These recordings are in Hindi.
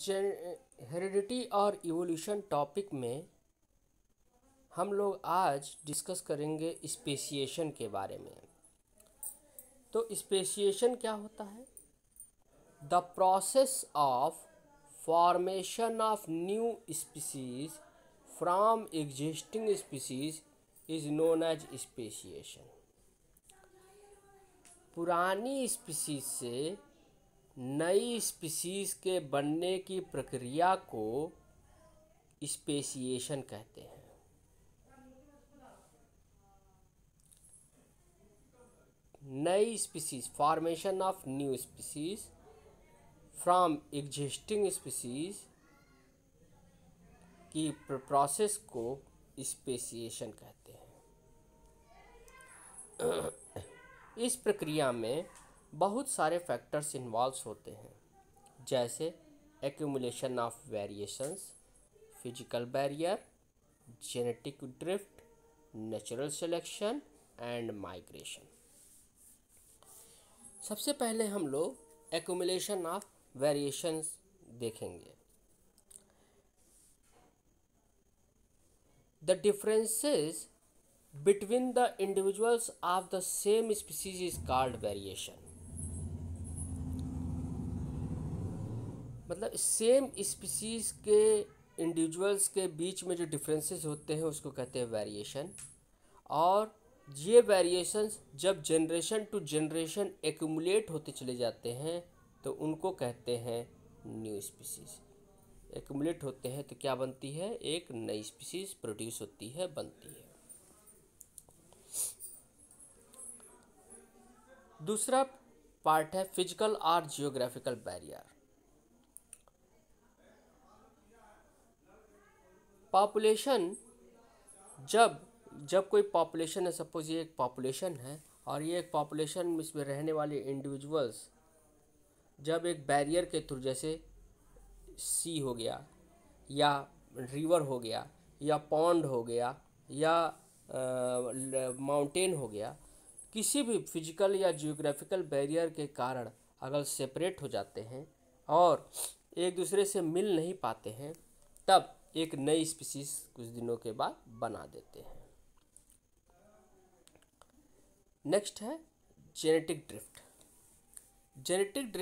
हेरिडिटी और इवोल्यूशन टॉपिक में हम लोग आज डिस्कस करेंगे स्पेसिएशन के बारे में। तो स्पेसिएशन क्या होता है? The process of formation of new species from existing species is known as speciation. पुरानी स्पीसीज से नई स्पीसीज के बनने की प्रक्रिया को स्पेसिएशन कहते हैं। नई species, formation of new species from existing species की प्रोसेस को स्पेसिएशन कहते हैं। इस प्रक्रिया में बहुत सारे फैक्टर्स इन्वॉल्व होते हैं, जैसे accumulation of variations, physical barrier, genetic drift, natural selection and migration. सबसे पहले हम लोग एक्यूमुलेशन ऑफ वेरिएशंस देखेंगे। The differences between the individuals of the same species is called variation. मतलब सेम स्पीसीज के इंडिविजुअल्स के बीच में जो डिफरेंसेस होते हैं उसको कहते हैं वेरिएशन। और ये वेरिएशंस जब जनरेशन टू जनरेशन एक्यूमुलेट होते चले जाते हैं तो उनको कहते हैं न्यू स्पीसीज। एक्यूमुलेट होते हैं तो क्या बनती है? एक नई स्पीसीज प्रोड्यूस होती है, बनती है। दूसरा पार्ट है फिजिकल और जियोग्राफिकल बैरियर। पॉपुलेशन, जब कोई पॉपुलेशन है, सपोज ये एक पॉपुलेशन है और ये एक पॉपुलेशन में इसमें रहने वाले इंडिविजुअल्स जब एक बैरियर के थ्रू, जैसे सी हो गया या रिवर हो गया या पॉन्ड हो गया या माउंटेन हो गया, किसी भी फिजिकल या जियोग्राफिकल बैरियर के कारण अगर सेपरेट हो जाते हैं और एक दूसरे से मिल नहीं पाते हैं, तब एक नई स्पीसीज कुछ दिनों के बाद बना देते हैं। नेक्स्ट है genetic drift. Genetic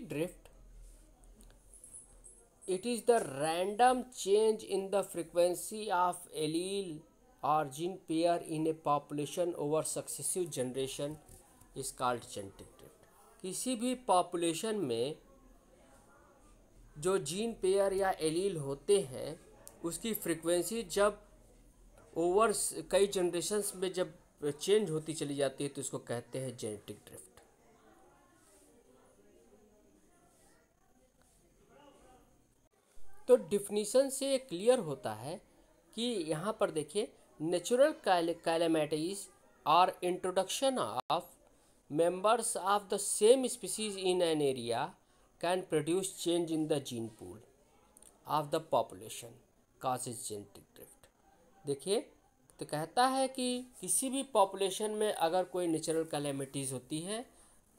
drift it is the random change in the frequency of allele or gene pair in a population over successive generation is called genetic drift। किसी भी पॉपुलेशन में जो जीन पेयर या एलील होते हैं उसकी फ्रीक्वेंसी जब ओवर कई जनरेशन्स में जब चेंज होती चली जाती है तो उसको कहते हैं जेनेटिक ड्रिफ्ट। तो डिफिनीशन से क्लियर होता है कि यहाँ पर देखिए, नेचुरल कैलेमिटीज और introduction of members of the same species in an area can produce change in the gene pool of the population causes genetic drift। देखिए, तो कहता है कि किसी भी पॉपुलेशन में अगर कोई नेचुरल कैलेमिटीज़ होती है,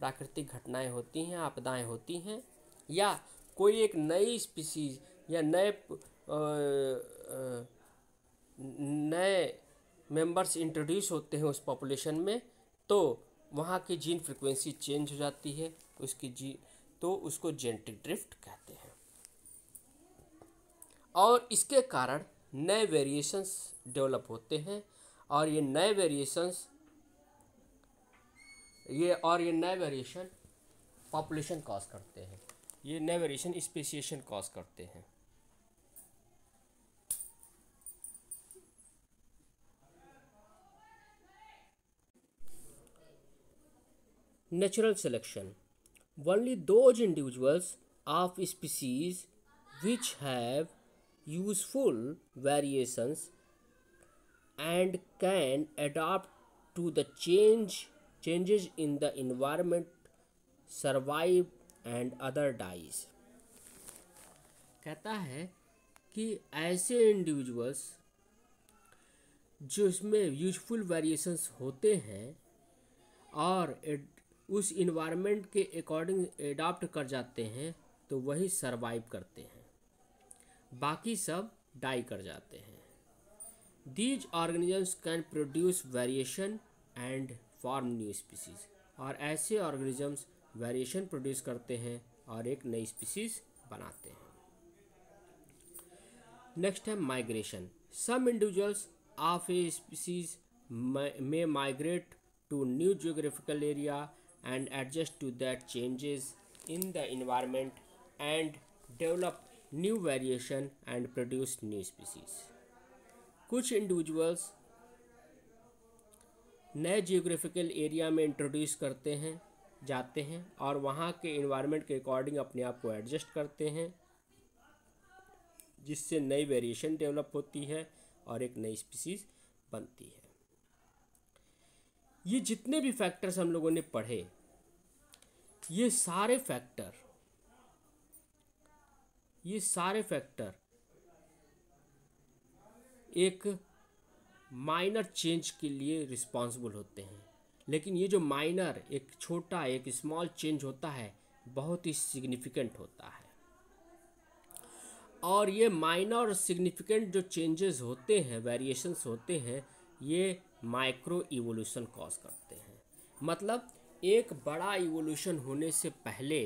प्राकृतिक घटनाएं होती हैं, आपदाएं होती हैं, या कोई एक नई स्पीसीज या नए मेंबर्स इंट्रोड्यूस होते हैं उस पॉपुलेशन में, तो वहाँ की जीन फ्रीक्वेंसी चेंज हो जाती है, तो उसको जेनेटिक ड्रिफ्ट कहते हैं। और इसके कारण नए वेरिएशंस डेवलप होते हैं और ये नए वेरिएशन पॉपुलेशन कॉज करते हैं, ये नए वेरिएशन स्पेसिएशन कॉज करते हैं। Natural selection: only those individuals of species which have useful variations and can adapt to the changes in the environment survive and other dies। कहता है कि ऐसे इंडिविजुअल्स जो इसमें यूजफुल वेरिएशंस होते हैं और उस इन्वायरमेंट के अकॉर्डिंग एडाप्ट कर जाते हैं तो वही सरवाइव करते हैं, बाकी सब डाई कर जाते हैं। These organisms can produce variation and form new species, और ऐसे ऑर्गेनिजम्स वेरिएशन प्रोड्यूस करते हैं और एक नई स्पीसीज बनाते हैं। नेक्स्ट है migration. Some individuals of a species may migrate to new geographical area and adjust to that changes in the environment and develop new variation and produce new species। कुछ इंडिविजुअल्स नए जियोग्राफिकल एरिया में इंट्रोड्यूस करते हैं, जाते हैं और वहाँ के इन्वायरमेंट के अकॉर्डिंग अपने आप को एडजस्ट करते हैं, जिससे नई वेरिएशन डेवलप होती है और एक नई स्पीसीज बनती है। ये जितने भी फैक्टर्स हम लोगों ने पढ़े, ये सारे फैक्टर एक माइनर चेंज के लिए रिस्पॉन्सिबल होते हैं, लेकिन ये जो माइनर एक छोटा एक स्मॉल चेंज होता है बहुत ही सिग्निफिकेंट होता है। और ये माइनर और सिग्निफिकेंट जो चेंजेस होते हैं, वेरिएशंस होते हैं, ये माइक्रो इवोल्यूशन कॉज करते हैं। मतलब एक बड़ा इवोल्यूशन होने से पहले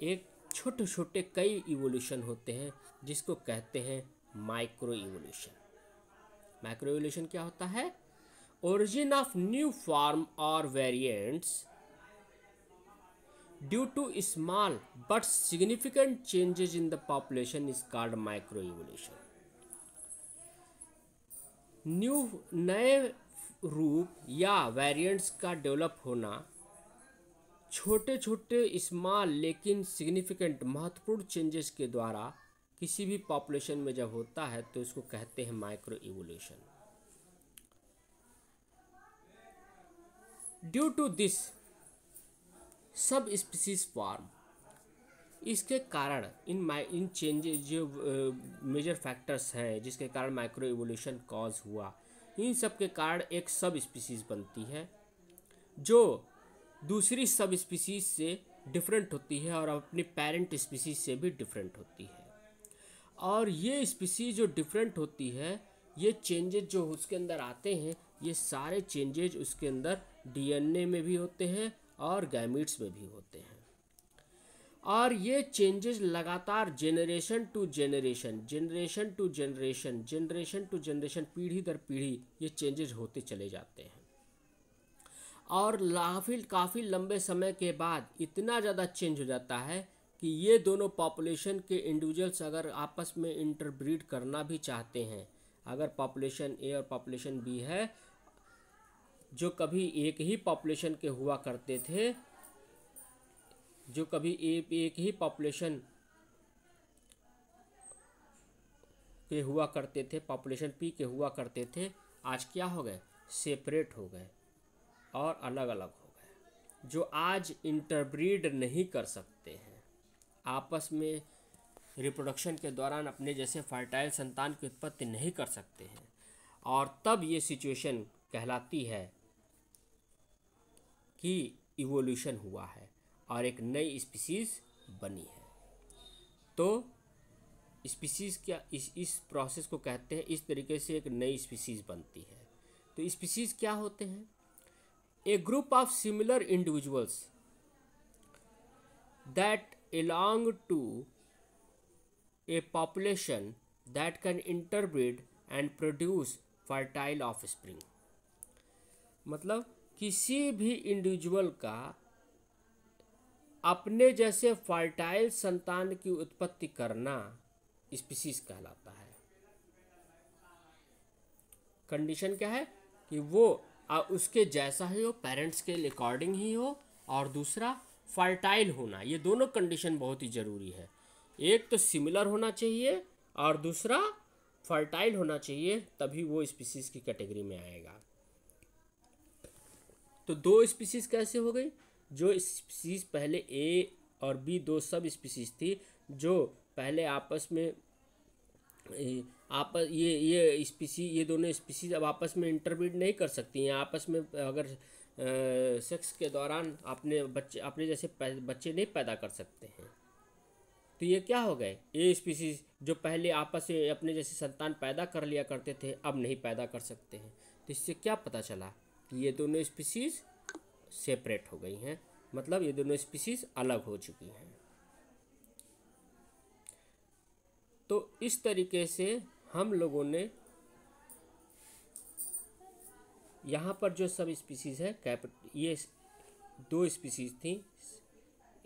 एक छोटे छोटे कई इवोल्यूशन होते हैं, जिसको कहते हैं माइक्रो इवोल्यूशन। माइक्रो इवोल्यूशन क्या होता है? ओरिजिन ऑफ न्यू फॉर्म और variants due to small but significant changes in the population is called micro evolution. नए रूप या वेरिएंट्स का डेवलप होना छोटे छोटे स्मॉल लेकिन सिग्निफिकेंट महत्वपूर्ण चेंजेस के द्वारा किसी भी पॉपुलेशन में जब होता है तो उसको कहते हैं micro evolution. Due to this sub species form, इसके कारण इन चेंजेस जो मेजर फैक्टर्स हैं जिसके कारण माइक्रो इवोल्यूशन कॉज हुआ, इन सब के कारण एक सब स्पीसीज बनती है जो दूसरी सब स्पीसीज से डिफरेंट होती है और अपनी पेरेंट स्पीसीज से भी डिफरेंट होती है। और ये स्पीसीज जो डिफरेंट होती है, ये चेंजेस जो उसके अंदर आते हैं, ये सारे चेंजेस उसके अंदर डीएनए में भी होते हैं और गैमीट्स में भी होते हैं। और ये चेंजेस लगातार जनरेशन टू जनरेशन पीढ़ी दर पीढ़ी ये चेंजेस होते चले जाते हैं। और काफ़ी लंबे समय के बाद इतना ज़्यादा चेंज हो जाता है कि ये दोनों पॉपुलेशन के इंडिविजुअल्स अगर आपस में इंटरब्रीड करना भी चाहते हैं, अगर पॉपुलेशन ए और पॉपुलेशन बी है जो कभी एक ही पॉपुलेशन के हुआ करते थे, जो कभी एक ही पॉपुलेशन के हुआ करते थे, पॉपुलेशन पी के हुआ करते थे, आज क्या हो गए? सेपरेट हो गए और अलग अलग हो गए। जो आज इंटरब्रीड नहीं कर सकते हैं, आपस में रिप्रोडक्शन के दौरान अपने जैसे फर्टाइल संतान की उत्पत्ति नहीं कर सकते हैं, और तब ये सिचुएशन कहलाती है कि इवोल्यूशन हुआ है और एक नई स्पीसीज बनी है। तो स्पीसीज क्या, इस प्रोसेस को कहते हैं, इस तरीके से एक नई स्पीसीज बनती है। तो स्पीसीज क्या होते हैं? A group of similar individuals that belong to a population that can interbreed and produce fertile offspring। मतलब किसी भी इंडिविजुअल का अपने जैसे फर्टाइल संतान की उत्पत्ति करना स्पीसीज कहलाता है। कंडीशन क्या है? कि वो उसके जैसा ही हो, पेरेंट्स के अकॉर्डिंग ही हो, और दूसरा फर्टाइल होना। ये दोनों कंडीशन बहुत ही ज़रूरी है। एक तो सिमिलर होना चाहिए और दूसरा फर्टाइल होना चाहिए, तभी वो स्पीसीज की कैटेगरी में आएगा। तो दो स्पीसीज कैसे हो गई? जो स्पीसीज पहले ए और बी दो सब स्पीसीज थी, जो पहले आपस में ये दोनों स्पीसीज अब आपस में इंटरब्रीड नहीं कर सकती हैं। आपस में अगर सेक्स के दौरान अपने जैसे बच्चे नहीं पैदा कर सकते हैं। तो ये क्या हो गए, ए स्पीसीज जो पहले आपस में अपने जैसे संतान पैदा कर लिया करते थे अब नहीं पैदा कर सकते हैं। तो इससे क्या पता चला कि ये दोनों स्पीसीज सेपरेट हो गई हैं, मतलब ये दोनों स्पीसीज अलग हो चुकी हैं। तो इस तरीके से हम लोगों ने यहाँ पर जो सब स्पीसीज है ये दो स्पीसीज थी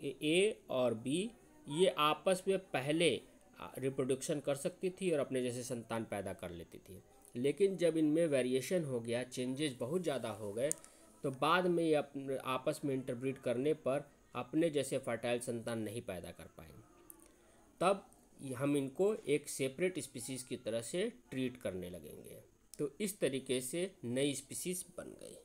ए और बी, ये आपस में पहले रिप्रोडक्शन कर सकती थी और अपने जैसे संतान पैदा कर लेती थी। लेकिन जब इनमें वेरिएशन हो गया, चेंजेस बहुत ज़्यादा हो गए, तो बाद में ये आपस में इंटरब्रीड करने पर अपने जैसे फर्टाइल संतान नहीं पैदा कर पाए। तब हम इनको एक सेपरेट स्पीसीज़ की तरह से ट्रीट करने लगेंगे। तो इस तरीके से नई स्पीसीज़ बन गई।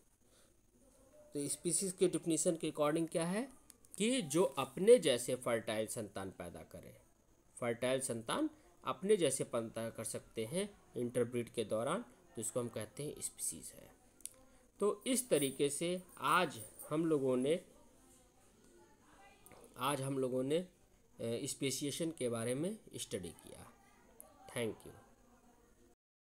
तो स्पीसीज़ के डिफिनीशन के अकॉर्डिंग क्या है कि जो अपने जैसे फर्टाइल संतान पैदा करे, फर्टाइल संतान अपने जैसे पैदा कर सकते हैं इंटरब्रीड के दौरान, तो इसको हम कहते हैं स्पीसीज़ है। तो इस तरीके से आज हम लोगों ने स्पेसिएशन के बारे में स्टडी किया। Thank you.